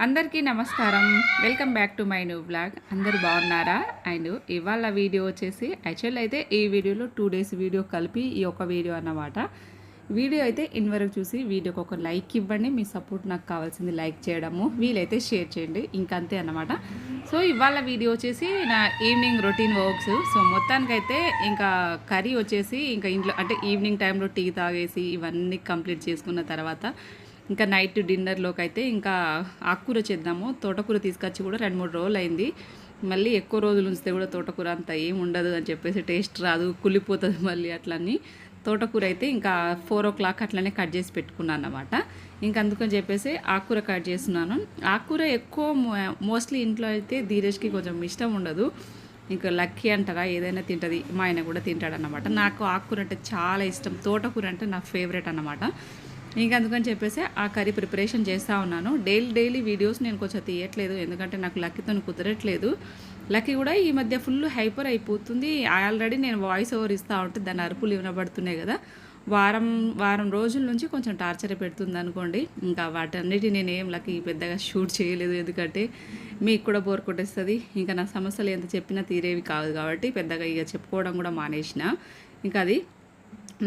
అందరికీ నమస్కారం. Welcome back to my new blog. అందరూ బాగున్నారా? అండ్ ఇవాళ వీడియో వచ్చేసి యాక్చువల్ అయితే ఈ వీడియోలో 2 డేస్ వీడియో కలిపి ఈ ఒక వీడియో అన్నమాట. వీడియో అయితే ఇన్వరకు చూసి వీడియోకి ఒక లైక్ ఇవ్వండి. మీ సపోర్ట్ నాకు కావాల్సింది లైక్ చేయడము, వీలైతే షేర్ చేయండి, ఇంకంతే అన్నమాట. సో ఇవాళ వీడియో వచ్చేసి నా ఈవినింగ్ రొటీన్ వర్క్స్. సో మొత్తానికైతే ఇంకా కర్రీ వచ్చేసి ఇంకా ఇంట్లో అంటే ఈవినింగ్ టైంలో టీ తాగేసి ఇవన్నీ కంప్లీట్ చేసుకున్న తర్వాత ఇంకా నైట్ డిన్నర్లోకి అయితే ఇంకా ఆకుకూర చేద్దాము. తోటకూర తీసుకొచ్చి కూడా 2-3 రోజులు అయింది. మళ్ళీ ఎక్కువ రోజులు ఉంచితే కూడా తోటకూర అంత ఏం ఉండదు అని చెప్పేసి టేస్ట్ రాదు, కుళ్ళిపోతుంది మళ్ళీ అట్లని. తోటకూర అయితే ఇంకా 4 o'clock అట్లనే కట్ చేసి పెట్టుకున్నాను అన్నమాట. ఇంకా అందుకని చెప్పేసి ఆకుకూర కట్ చేస్తున్నాను. ఆకుకూర ఎక్కువ మోస్ట్లీ ఇంట్లో అయితే ధీరజ్కి కొంచెం ఇష్టం ఉండదు. ఇంకా లక్కీ అంటారా ఏదైనా తింటుంది, మా ఆయన కూడా తింటాడు అన్నమాట. నాకు ఆకుకూర అంటే చాలా ఇష్టం, తోటకూర అంటే నా ఫేవరెట్ అన్నమాట. ఇంకా అందుకని చెప్పేసి ఆ కర్రీ ప్రిపరేషన్ చేస్తూ ఉన్నాను. డైలీ వీడియోస్ నేను కొంచెం తీయట్లేదు, ఎందుకంటే నాకు లక్కీతో కుదరట్లేదు. లక్కీ కూడా ఈ మధ్య ఫుల్ హైపర్ అయిపోతుంది. ఆల్రెడీ నేను వాయిస్ ఓవర్ ఇస్తూ ఉంటే దాని అరుపులు వినబడుతున్నాయి కదా. వారం రోజుల నుంచి కొంచెం టార్చర్ పెడుతుంది అనుకోండి. ఇంకా వాటన్నిటి నేను ఏం లక్కీ పెద్దగా షూట్ చేయలేదు, ఎందుకంటే మీకు కూడా బోర్ కొట్టేస్తుంది. ఇంకా నా సమస్యలు ఎంత చెప్పినా తీరేవి కాదు కాబట్టి పెద్దగా ఇక చెప్పుకోవడం కూడా మానేసిన. ఇంకా అది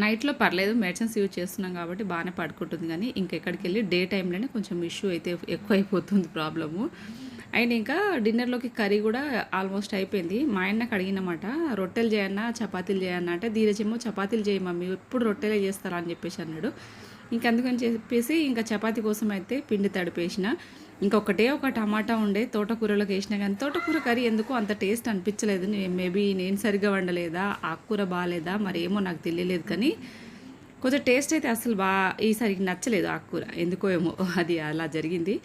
నైట్లో పర్లేదు, మెడిసిన్స్ యూజ్ చేస్తున్నాం కాబట్టి బాగానే పడుకుంటుంది. కానీ ఇంకెక్కడికి వెళ్ళి డే టైంలోనే కొంచెం ఇష్యూ అయితే ఎక్కువ అయిపోతుంది ప్రాబ్లము. అండ్ ఇంకా డిన్నర్లోకి కర్రీ కూడా ఆల్మోస్ట్ అయిపోయింది. మా ఆయనకు అడిగినమాట, రొట్టెలు చేయన్నా చపాతీలు చేయన్నా అంటే, ధీరజేమో చపాతీలు చేయి మమ్మీ, ఎప్పుడు రొట్టెలే చేస్తారా అని చెప్పేసి అన్నాడు. అందుకని చెప్పేసి ఇంకా చపాతీ కోసం అయితే పిండి తడిపేసిన. ఇంకొకటే ఒక టమాటా ఉండే తోటకూరలోకి వేసినా, కానీ తోటకూర కర్రీ ఎందుకో అంత టేస్ట్ అనిపించలేదు. మేబీ నేను సరిగ్గా వండలేదా, ఆకుకూర బాగాలేదా, మరేమో నాకు తెలియలేదు. కానీ కొంచెం టేస్ట్ అయితే అసలు ఈసారికి నచ్చలేదు ఆకుకూర, ఎందుకో ఏమో అది అలా జరిగింది.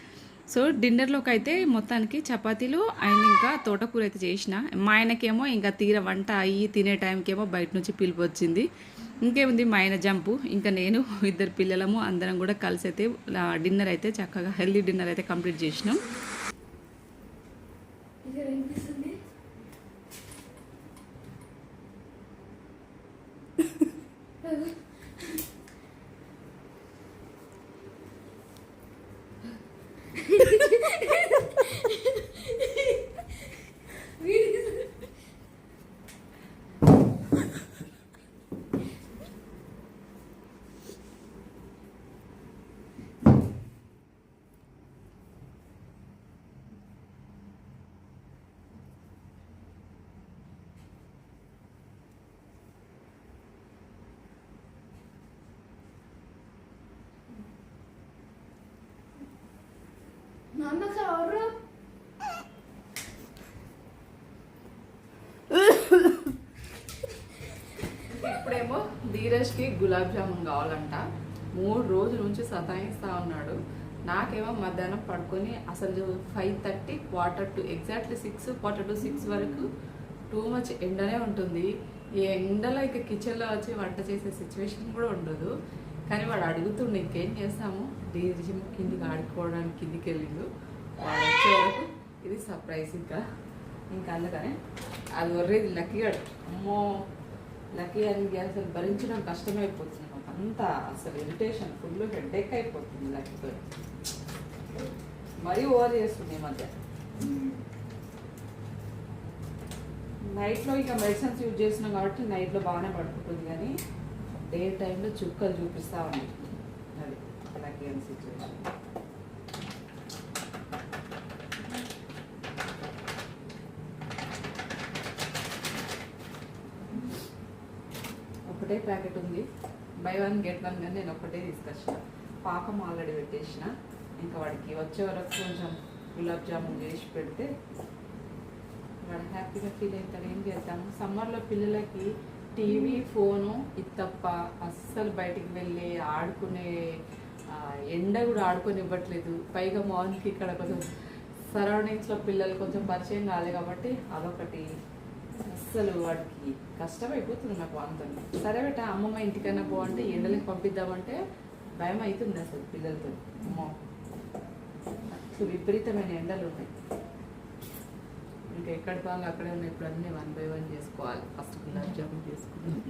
సో డిన్నర్లోకి అయితే మొత్తానికి చపాతీలు అండ్ ఇంకా తోటకూర అయితే చేసిన. మా ఆయనకేమో ఇంకా తీర వంట అయ్యి తినే టైంకేమో బయట నుంచి పిలుపు వచ్చింది. ఇంకేముంది, మా ఆయన జంపు, ఇంకా నేను ఇద్దరు పిల్లలము అందరం కూడా కలిసి అయితే డిన్నర్ అయితే చక్కగా హెల్దీ డిన్నర్ అయితే కంప్లీట్ చేసినాం. ఇప్పుడేమో ధీరజ్కి గులాబ్ జామున్ కావాలంట. 3 రోజుల నుంచి సతాయిస్తూ ఉన్నాడు. నాకేమో మధ్యాహ్నం పడుకొని అసలు 5:30 1/4 ఎగ్జాక్ట్లీ 6 1/4 వరకు టూ మచ్ ఎండనే ఉంటుంది. ఈ ఎండలో ఇక కిచెన్లో వచ్చి వంట చేసే సిచ్యువేషన్ కూడా ఉండదు. కానీ వాడు అడుగుతుండే, ఇంకేం చేస్తాము, ధీరజ్ కిందికి ఆడుకోవడానికి కిందికి వెళ్ళిండు. వాడు వచ్చే వరకు ఇది సర్ప్రైజ్. ఇంకా అందుకనే అది వర్రేది లక్కీగా, అమ్మో లక్కీ అని అసలు భరించడం కష్టమైపోతుంది. అంతా అసలు ఇరిటేషన్, ఫుల్ హెడేక్ అయిపోతుంది లక్కీతో. మరీ ఓవర్ చేస్తుంది ఈ మధ్య. నైట్లో ఇక మెడిసిన్స్ యూజ్ చేస్తున్నాం కాబట్టి నైట్లో బాగానే పడుకుంటుంది, కానీ డే టైంలో చుక్కలు చూపిస్తూ ఉన్నాయి. అది లక్కీ అని సిచ్యువేషన్. ఒకటే ప్యాకెట్ ఉంది, బై 1 get 1 కానీ నేను ఒకటే తీసుకొచ్చిన. పాకం ఆల్రెడీ పెట్టేసిన. ఇంకా వాడికి వచ్చే వరకు కొంచెం గులాబ్ జామున్ చేసి పెడితే వాడు హ్యాపీగా ఫీల్ అవుతాడు. ఏం చేద్దాము, సమ్మర్లో పిల్లలకి టీవీ ఫోను ఇది తప్ప అస్సలు బయటికి వెళ్ళి ఆడుకునే ఎండ కూడా ఆడుకొని ఇవ్వట్లేదు. పైగా మార్నింగ్కి ఇక్కడ కొంచెం సరౌండింగ్స్లో పిల్లలు కొంచెం పరిచయం కాలేదు కాబట్టి అదొకటి. అస్సలు వాడికి కష్టమైపోతుంది నాకు అంతని. సరే బెట్ట అమ్మమ్మ ఇంటికైనా పోవంటే ఎండలకి పంపిద్దామంటే భయం అవుతుంది అసలు పిల్లలతో. అమ్మో అసలు విపరీతమైన ఎండలు ఉన్నాయి. ఇంకా ఎక్కడ బాగా అక్కడే ఉన్నాయి. ఇప్పుడు అన్నీ 1 by 1 చేసుకోవాలి. ఫస్ట్ గులాబ్ జామున్ చేసుకున్నాం.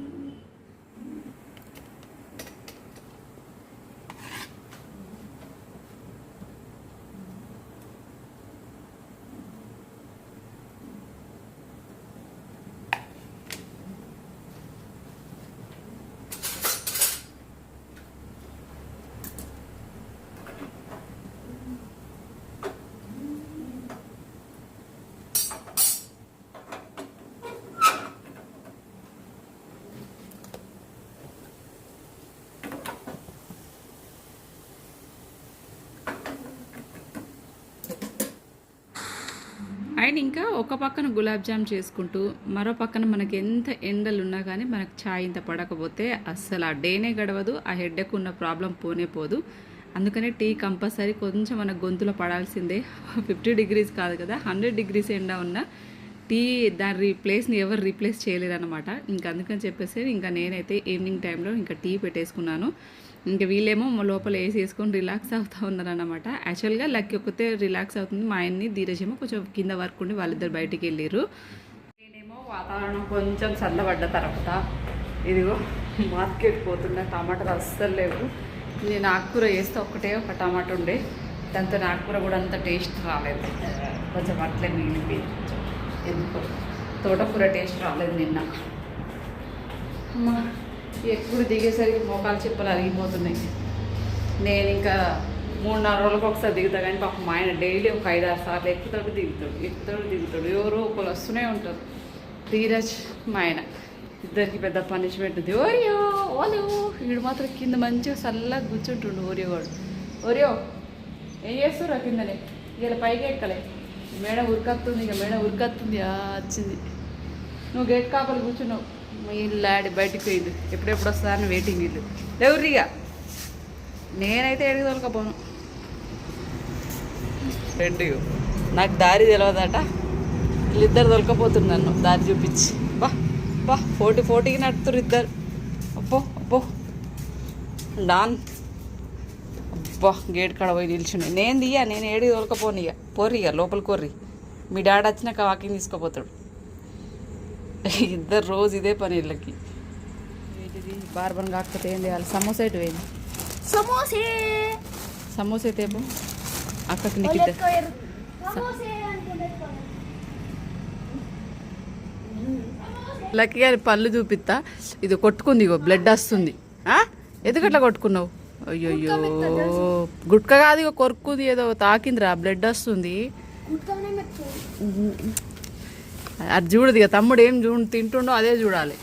అండ్ ఇంకా ఒక పక్కన గులాబ్ జామ్ చేసుకుంటూ మరో పక్కన మనకి ఎంత ఎండలు ఉన్నా కానీ మనకు ఛాయ్ ఇంత పడకపోతే అస్సలు ఆ డేనే గడవదు, ఆ హెడ్ఏక్ ఉన్న ప్రాబ్లం పోనే పోదు. అందుకనే టీ కంపల్సరీ కొంచెం మన గొంతులో పడాల్సిందే. 50 degrees కాదు కదా, 100 degrees ఎండ ఉన్న టీ దాని ప్లేస్ని ఎవరు రీప్లేస్ చేయలేరు అనమాట. ఇంకా అందుకని చెప్పేసి ఇంకా నేనైతే ఈవినింగ్ టైంలో ఇంకా టీ పెట్టేసుకున్నాను. ఇంకా వీళ్ళేమో లోపల వేసి వేసుకొని రిలాక్స్ అవుతూ ఉన్నారనమాట. యాక్చువల్గా లక్కీ ఒక్కతే రిలాక్స్ అవుతుంది, మా ఆయన్ని ధీరజేమో కొంచెం కింద వరకు ఉండి వాళ్ళిద్దరు బయటికి వెళ్ళారు. నేనేమో వాతావరణం కొంచెం చల్లబడ్డ తర్వాత ఇదిగో మార్కెట్ పోతున్నా. టమాటాలు అస్సలు లేవు. నేను ఆకుకూర వేస్తే ఒక టమాటా ఉండే, దాంతో ఆకుకూర కూడా అంత టేస్ట్ రాలేదు, కొంచెం అట్లే మిగిలిపోయింది. ఎందుకో తోటకూర టేస్ట్ రాలేదు నిన్న. ఎప్పుడు దిగేసరికి మోకాలు చిప్పలు అరిగిపోతున్నాయి. నేను ఇంకా 3-4 రోజులకు ఒకసారి దిగుతా, కానీ పాపం మా ఆయన డైలీ ఒక 5-6 సార్లు ఎక్కుతాడు దిగుతాడు. ఎవరో ఒకరు వస్తూనే ఉంటారు. ధీరజ్ మా ఆయన ఇద్దరికి పెద్ద పనిష్మెంట్ ఉంది. ఓరియో వీడు మాత్రం కింద మంచిగా చల్లగా కూర్చుంటుండు. ఓరియో ఏం చేస్తురా కిందనే, ఇలా పైకి ఎక్కలే. మేడ ఉరికత్తుంది, ఇక మేడ ఉరికత్తుంది. వచ్చింది, నువ్వు గేట్ కాపలు కూర్చున్నావు. మీ ఇల్లు ఆడి బయటికి పోయింది, ఎప్పుడెప్పుడు వస్తారని వెయిటింగ్. ఇల్లు ఎవరిగా నేనైతే ఎడికి తోలకపోను. ఫ్రెండ్ నాకు దారి తెలియదట, వీళ్ళిద్దరు తొలకపోతున్నాను దారి చూపించి. బా 40-40కి నడుతురు ఇద్దరు. అబ్బో డాన్. అబ్బా గేట్ కాడ పోయి నిల్చుని నేను ఏడికి తోలకపోను. ఇక పోర్రి, ఇక లోపల కొర్రి. మీ డాడీ వచ్చినాక వాకింగ్ తీసుకుపోతాడు. ఇద్దరు రోజు ఇదే పని వీళ్ళకి. ఏంటిది బార్బన్ కాకపోతే ఏం చేయాలి? సమోసా ఎటు పోయింది? సమోసా తేపు అక్కకి నీకు లక్కీ గారి పళ్ళు చూపిస్తా. ఇది కొట్టుకుంది, ఇగో బ్లడ్ వస్తుంది. ఎందుకట్లా కొట్టుకున్నావు? అయ్యో గుట్క కాదు, ఇక కొరుక్కుంది, ఏదో తాకిందిరా, బ్లడ్ వస్తుంది. అది చూడదు ఇక. తమ్ముడు ఏం తింటుండో అదే చూడాలి.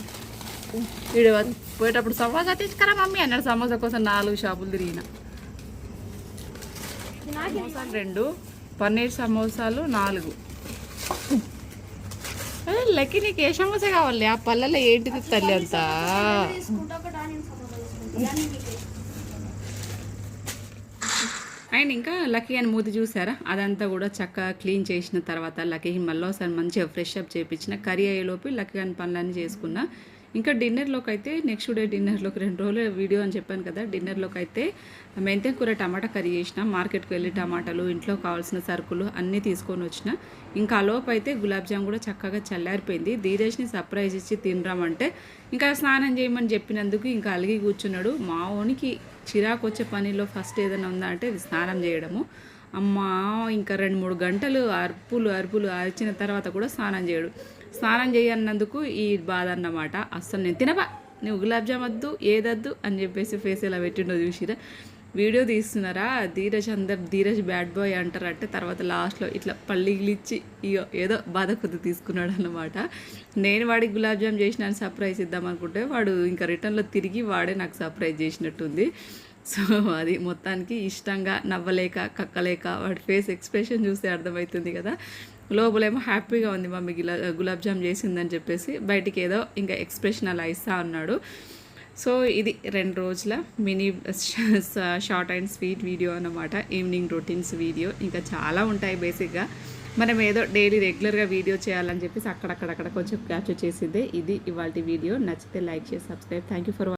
వీడు పోయేటప్పుడు సమోసా తీసుకురా మమ్మీ అన్నాడు. సమోసా కోసం 4 షాపులు తిరిగిన. సమోసాలు 2, పన్నీర్ సమోసాలు 4. లక్కీ నీకు ఏ సమోసా కావాలి? ఆ పళ్ళలో ఏంటిది తల్లి అంతా? అండ్ ఇంకా లక్కీ అని మూతి చూసారా, అదంతా కూడా చక్కగా క్లీన్ చేసిన తర్వాత లక్కీ మళ్ళీ ఒకసారి మంచిగా ఫ్రెష్ అప్ చేయించిన. కర్రీ అయ్యేలోపు లక్కీ అని పనులన్నీ చేసుకున్నా. ఇంకా డిన్నర్లోకి అయితే నెక్స్ట్ డే డిన్నర్లోకి 2 రోజులు వీడియో అని చెప్పాను కదా. డిన్నర్లోకి అయితే మెంతెం కూర టమాటా కర్రీ చేసిన. మార్కెట్కి వెళ్ళి టమాటాలు, ఇంట్లో కావాల్సిన సరుకులు అన్నీ తీసుకొని వచ్చిన. ఇంకా అలోపు అయితే గులాబ్ జామ్ కూడా చక్కగా చల్లారిపోయింది. ధీరజ్ని సర్ప్రైజ్ ఇచ్చి తినరామంటే ఇంకా స్నానం చేయమని చెప్పినందుకు ఇంకా అలిగి కూర్చున్నాడు. మా ఓనికి చిరాకు వచ్చే పనిలో ఫస్ట్ ఏదైనా ఉందా అంటే ఇది స్నానం చేయడము. అమ్మా ఇంకా 2-3 గంటలు అరుపులు అరిచిన తర్వాత కూడా స్నానం చేయన్నందుకు ఈ బాధ అన్నమాట. అస్సలు నేను తినబా, నువ్వు గులాబ్ జామ్ వద్దు ఏదద్దు అని చెప్పేసి ఫేస్ ఇలా పెట్టిండో చూసిరా. వీడియో తీస్తున్నారా, ధీరజ్ బ్యాడ్ బాయ్ అంటారంటే తర్వాత లాస్ట్లో ఇట్లా పల్లిగిలిచ్చి ఏదో బాధ కొద్ది తీసుకున్నాడు అన్నమాట. నేను వాడికి గులాబ్ జామ్ చేసినాను సర్ప్రైజ్ ఇద్దాం అనుకుంటే వాడు ఇంకా రిటర్న్లో తిరిగి వాడే నాకు సర్ప్రైజ్ చేసినట్టుంది. సో అది మొత్తానికి ఇష్టంగా నవ్వలేక కక్కలేక వాడి ఫేస్ ఎక్స్ప్రెషన్ చూస్తే అర్థమవుతుంది కదా. లోపలేమో హ్యాపీగా ఉంది మమ్మీ గులాబ్ జామ్ చేసిందని చెప్పేసి, బయటికి ఏదో ఇంకా ఎక్స్ప్రెషన్ అలా ఇస్తా ఉన్నాడు. సో ఇది 2 రోజుల mini short and sweet video అన్నమాట. ఈవినింగ్ రొటీన్స్ వీడియో ఇంకా చాలా ఉంటాయి. బేసిక్గా మనం ఏదో డైలీ రెగ్యులర్గా వీడియో చేయాలని చెప్పేసి అక్కడక్కడ కొంచెం క్యాప్చర్ చేసిందే. ఇది ఇవాళ వీడియో. నచ్చితే లైక్ చేసి సబ్స్క్రైబ్. Thank you for